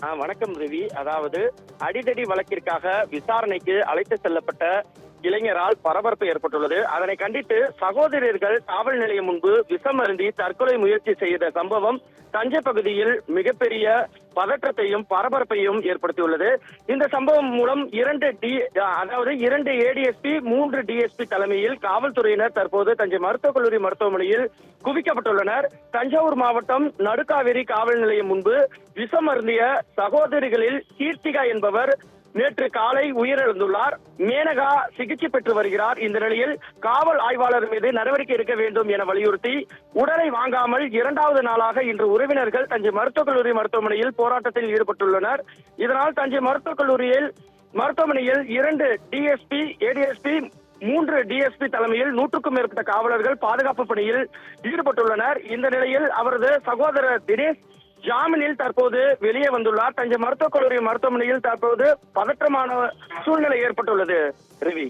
வணக்கம் ரவி. அதாவது அடிதடி வழக்கிற்காக விசாரணைக்கு அழைத்து செல்லப்பட்ட இளைஞரால் பரபரப்பு ஏற்பட்டுள்ளது. அதனை கண்டித்து சகோதரர்கள் காவல் நிலையம் முன்பு விஷம் அருந்தி தற்கொலை முயற்சி செய்த சம்பவம் தஞ்சை பகுதியில் மிகப்பெரிய பதற்றத்தையும் பரபரப்பையும் ஏற்படுத்தியுள்ளது. இந்த சம்பவம் மூலம் இரண்டு ஏடிஎஸ்பி 3 டிஎஸ்பி தலைமையில் காவல்துறையினர் தற்போது தஞ்சை மருத்துவக் கல்லூரி மருத்துவமனையில் குவிக்கப்பட்டுள்ளனர். தஞ்சாவூர் மாவட்டம் நடுக்காவேரி காவல் நிலையம் முன்பு விஷம் அருந்திய சகோதரிகளில் கீர்த்திகா என்பவர் நேற்று காலை உயிரிழந்துள்ளார். மேனகா சிகிச்சை பெற்று வருகிறார். இந்த நிலையில் காவல் ஆய்வாளர் மீது நடவடிக்கை எடுக்க வேண்டும் என வலியுறுத்தி உடலை வாங்காமல் 2வது நாளாக இன்று உறவினர்கள் தஞ்சை மருத்துவக் கல்லூரி மருத்துவமனையில் போராட்டத்தில் ஈடுபட்டுள்ளனர். இதனால் தஞ்சை மருத்துவமனையில் 2 டிஎஸ்பி ஏடிஎஸ்பி 3 டிஎஸ்பி தலைமையில் 100க்கும் மேற்பட்ட காவலர்கள் பாதுகாப்பு பணியில் ஈடுபட்டுள்ளனர். இந்த நிலையில் அவரது சகோதரர் தினேஷ் ஜாமீனில் தற்போது வெளியே வந்துள்ளார். தஞ்சை மருத்துவக் கல்லூரி மருத்துவமனையில் தற்போது பதற்றமான சூழ்நிலை ஏற்பட்டுள்ளது. ரவி.